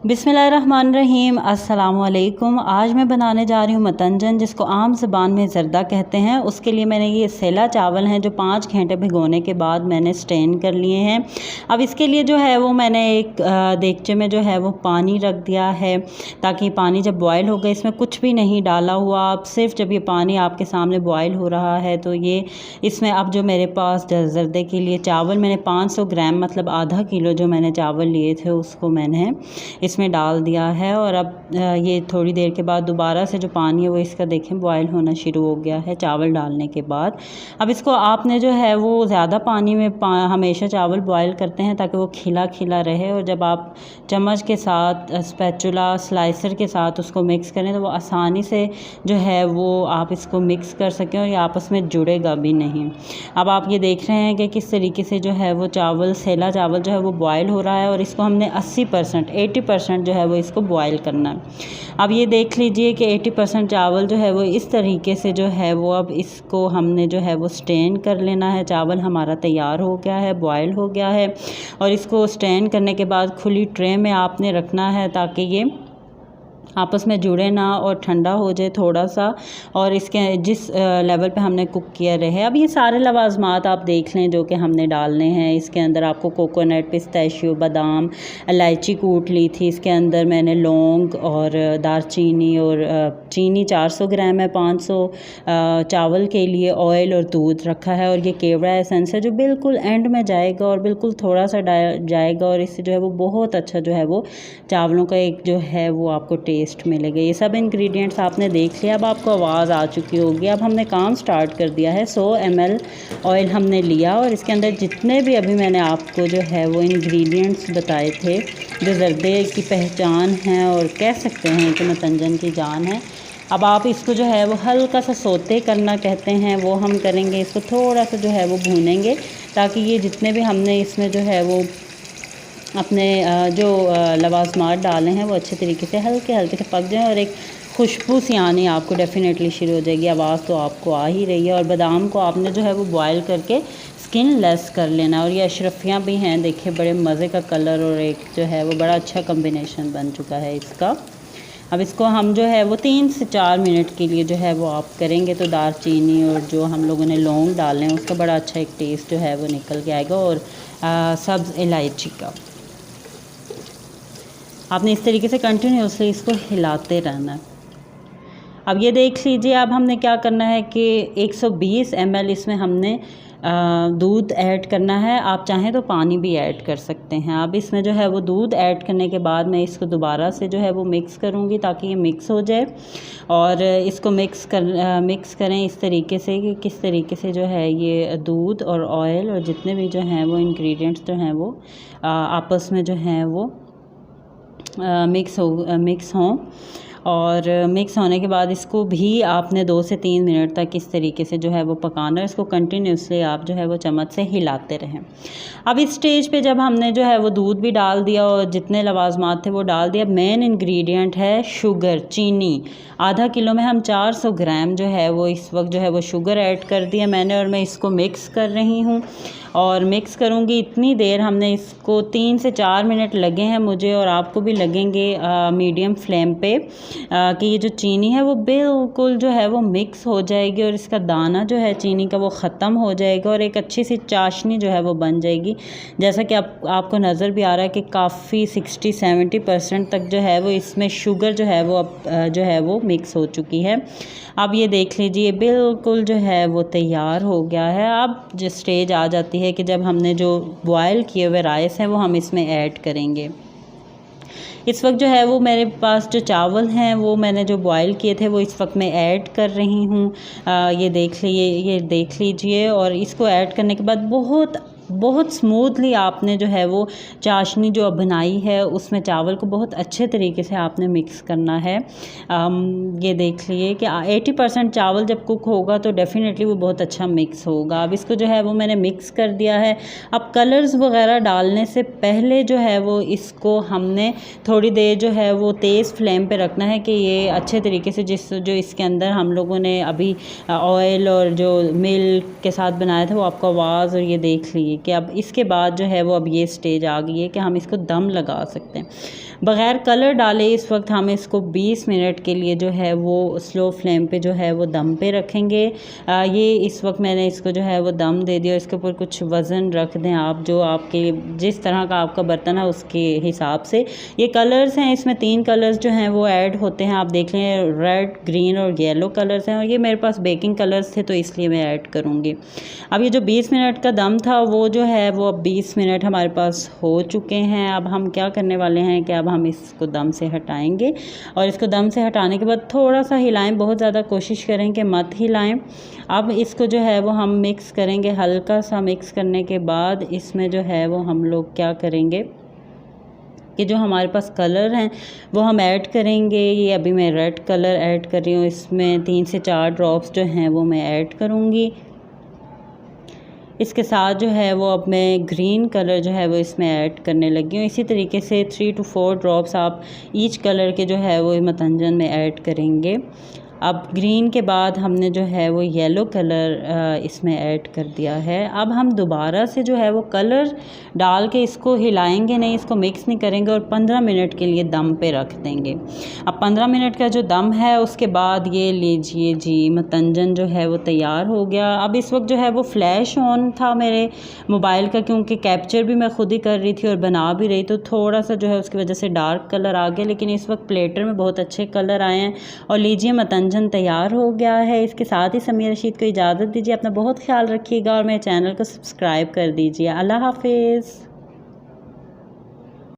बिस्मिल्लाहिर्रहमानिर्रहीम। अस्सलाम वालेकुम। आज मैं बनाने जा रही हूँ मतंजन, जिसको आम ज़बान में ज़र्दा कहते हैं। उसके लिए मैंने ये सेला चावल हैं जो 5 घंटे भिगोने के बाद मैंने स्ट्रेन कर लिए हैं। अब इसके लिए जो है वो मैंने एक देगचे में जो है वो पानी रख दिया है, ताकि पानी जब बॉयल हो गए, इसमें कुछ भी नहीं डाला हुआ। अब सिर्फ जब ये पानी आपके सामने बॉयल हो रहा है तो ये इसमें अब जो मेरे पास ज़र्दे के लिए चावल मैंने 500 ग्राम मतलब आधा किलो जो मैंने चावल लिए थे उसको मैंने इसमें डाल दिया है। और अब ये थोड़ी देर के बाद दोबारा से जो पानी है वो इसका देखें बॉयल होना शुरू हो गया है चावल डालने के बाद। अब इसको आपने जो है वो ज़्यादा पानी में हमेशा चावल बॉयल करते हैं ताकि वो खिला खिला रहे, और जब आप चम्मच के साथ स्पैचुला स्लाइसर के साथ उसको मिक्स करें तो वो आसानी से जो है वो आप इसको मिक्स कर सकें और ये आपस में जुड़ेगा भी नहीं। अब आप ये देख रहे हैं कि किस तरीके से जो है वो चावल सेला चावल जो है वो बॉयल हो रहा है, और इसको हमने 80% जो है वो इसको बॉयल करना है। अब ये देख लीजिए कि 80% चावल जो है वो इस तरीके से जो है वो अब इसको हमने जो है वो स्ट्रेन कर लेना है। चावल हमारा तैयार हो गया है, बॉयल हो गया है, और इसको स्ट्रेन करने के बाद खुली ट्रे में आपने रखना है ताकि ये आपस में जुड़े ना और ठंडा हो जाए थोड़ा सा, और इसके जिस लेवल पे हमने कुक किया रहे। अब ये सारे लवाजमात आप देख लें जो कि हमने डालने हैं। इसके अंदर आपको कोकोनट, पिस्ताशियो, बादाम, इलायची कूट ली थी। इसके अंदर मैंने लौंग और दारचीनी और चीनी 400 ग्राम है, 500 चावल के लिए ऑयल और दूध रखा है। और ये केवड़ा एसेंस है जो बिल्कुल एंड में जाएगा और बिल्कुल थोड़ा सा जाएगा, और इससे जो है वो बहुत अच्छा जो है वो चावलों का एक जो है वो आपको टेस्ट मिलेगा। ये सब इंग्रेडिएंट्स आपने देख लिया। अब आपको आवाज़ आ चुकी होगी। अब हमने काम स्टार्ट कर दिया है। 100 ml ऑयल हमने लिया, और इसके अंदर जितने भी अभी मैंने आपको जो है वो इंग्रेडिएंट्स बताए थे जो ज़र्दे की पहचान है और कह सकते हैं कि मतंजन की जान है। अब आप इसको जो है वो हल्का सा सोते करना कहते हैं, वो हम करेंगे। इसको थोड़ा सा जो है वो भूनेंगे ताकि ये जितने भी हमने इसमें जो है वो अपने जो लवाजमात डाले हैं वो अच्छे तरीके से हल्के हल्के से पक जाएं, और एक खुशबू सी आनी आपको डेफ़िनेटली शुरू हो जाएगी। आवाज़ तो आपको आ ही रही है। और बादाम को आपने जो है वो बॉयल करके स्किन लेस कर लेना। और ये अशरफियाँ भी हैं, देखिए बड़े मज़े का कलर, और एक जो है वो बड़ा अच्छा कम्बिनेशन बन चुका है इसका। अब इसको हम जो है वो 3 से 4 मिनट के लिए जो है वो आप करेंगे तो दारचीनी और जो हम लोगों ने लौंग डाले हैं उसका बड़ा अच्छा एक टेस्ट जो है वो निकल के आएगा, और सब्ज़ इलायची का। आपने इस तरीके से कंटिन्यूसली इसको हिलाते रहना है। अब ये देख लीजिए, अब हमने क्या करना है कि 120 ml इसमें हमने दूध ऐड करना है। आप चाहें तो पानी भी ऐड कर सकते हैं। अब इसमें जो है वो दूध ऐड करने के बाद मैं इसको दोबारा से जो है वो मिक्स करूँगी ताकि ये मिक्स हो जाए, और इसको मिक्स करें इस तरीके से कि किस तरीके से जो है ये दूध और ऑयल और जितने भी जो हैं वो इंग्रेडिएंट्स जो हैं वो आपस में जो हैं वो मिक्स हों। और मिक्स होने के बाद इसको भी आपने 2 से 3 मिनट तक इस तरीके से जो है वो पकाना है। इसको कंटिन्यूसली आप जो है वो चम्मच से हिलाते रहें। अब इस स्टेज पे जब हमने जो है वो दूध भी डाल दिया और जितने लवाजमात थे वो डाल दिया, मेन इंग्रेडिएंट है शुगर, चीनी। आधा किलो में हम 400 ग्राम जो है वो इस वक्त जो है वो शुगर ऐड कर दिया मैंने, और मैं इसको मिक्स कर रही हूँ और मिक्स करूँगी इतनी देर। हमने इसको 3 से 4 मिनट लगे हैं मुझे, और आपको भी लगेंगे मीडियम फ्लेम पे, कि ये जो चीनी है वो बिल्कुल जो है वो मिक्स हो जाएगी और इसका दाना जो है चीनी का वो ख़त्म हो जाएगा, और एक अच्छी सी चाशनी जो है वो बन जाएगी। जैसा कि आपको नज़र भी आ रहा है कि काफ़ी 60-70% तक जो है वो इसमें शुगर जो है वो अब जो है वो मिक्स हो चुकी है। अब ये देख लीजिए बिल्कुल जो है वो तैयार हो गया है। अब जो स्टेज आ जाती है कि जब हमने जो बॉयल किए हुए राइस हैं वो हम इसमें ऐड करेंगे। इस वक्त जो है वो मेरे पास जो चावल हैं वो मैंने जो बॉयल किए थे वो इस वक्त मैं ऐड कर रही हूँ। ये देख लीजिए, और इसको ऐड करने के बाद बहुत स्मूथली आपने जो है वो चाशनी जो बनाई है उसमें चावल को बहुत अच्छे तरीके से आपने मिक्स करना है। ये देख लिए कि 80% चावल जब कुक होगा तो डेफ़िनेटली वो बहुत अच्छा मिक्स होगा। अब इसको जो है वो मैंने मिक्स कर दिया है। अब कलर्स वगैरह डालने से पहले जो है वो इसको हमने थोड़ी देर जो है वो तेज़ फ्लेम पे रखना है कि ये अच्छे तरीके से जो इसके अंदर हम लोगों ने अभी ऑयल और जो मिल्क के साथ बनाया था वो आपको आवाज़, और ये देख लीजिए कि अब इसके बाद जो है वो अब ये स्टेज आ गई है कि हम इसको दम लगा सकते हैं। बग़ैर कलर डाले इस वक्त हम इसको 20 मिनट के लिए जो है वो स्लो फ्लेम पे जो है वो दम पे रखेंगे। ये इस वक्त मैंने इसको जो है वो दम दे दिया। इसके ऊपर कुछ वज़न रख दें आप, जो आपके जिस तरह का आपका बर्तन है उसके हिसाब से। ये कलर्स हैं, इसमें 3 कलर्स जो हैं वो ऐड होते हैं, आप देख लें, रेड, ग्रीन और येलो कलर्स हैं, और ये मेरे पास बेकिंग कलर्स थे तो इसलिए मैं ऐड करूँगी। अब ये जो 20 मिनट का दम था वो जो है वो अब 20 मिनट हमारे पास हो चुके हैं। अब हम क्या करने वाले हैं कि अब हम इसको दम से हटाएंगे, और इसको दम से हटाने के बाद थोड़ा सा हिलाएं, बहुत ज़्यादा कोशिश करें कि मत हिलाएं। अब इसको जो है वो हम मिक्स करेंगे। हल्का सा मिक्स करने के बाद इसमें जो है वो हम लोग क्या करेंगे कि जो हमारे पास कलर हैं वो हम ऐड करेंगे। ये अभी मैं रेड कलर ऐड कर रही हूँ, इसमें 3 से 4 ड्रॉप्स जो हैं वो मैं ऐड करूँगी। इसके साथ जो है वो अब मैं ग्रीन कलर जो है वो इसमें ऐड करने लगी हूँ। इसी तरीके से 3 to 4 ड्रॉप्स आप ईच कलर के जो है वो मतंजन में ऐड करेंगे। अब ग्रीन के बाद हमने जो है वो येलो कलर इसमें ऐड कर दिया है। अब हम दोबारा से जो है वो कलर डाल के इसको हिलाएंगे नहीं, इसको मिक्स नहीं करेंगे, और 15 मिनट के लिए दम पे रख देंगे। अब 15 मिनट का जो दम है उसके बाद ये लीजिए जी, मतंजन जो है वो तैयार हो गया। अब इस वक्त जो है वो फ्लैश ऑन था मेरे मोबाइल का, क्योंकि कैप्चर भी मैं खुद ही कर रही थी और बना भी रही, तो थोड़ा सा जो है उसकी वजह से डार्क कलर आ गया, लेकिन इस वक्त प्लेटर में बहुत अच्छे कलर आए हैं। और लीजिए मतंजन तैयार हो गया है। इसके साथ ही समीर रशीद को इजाज़त दीजिए। अपना बहुत ख्याल रखिएगा और मेरे चैनल को सब्सक्राइब कर दीजिए। अल्लाह हाफिज़।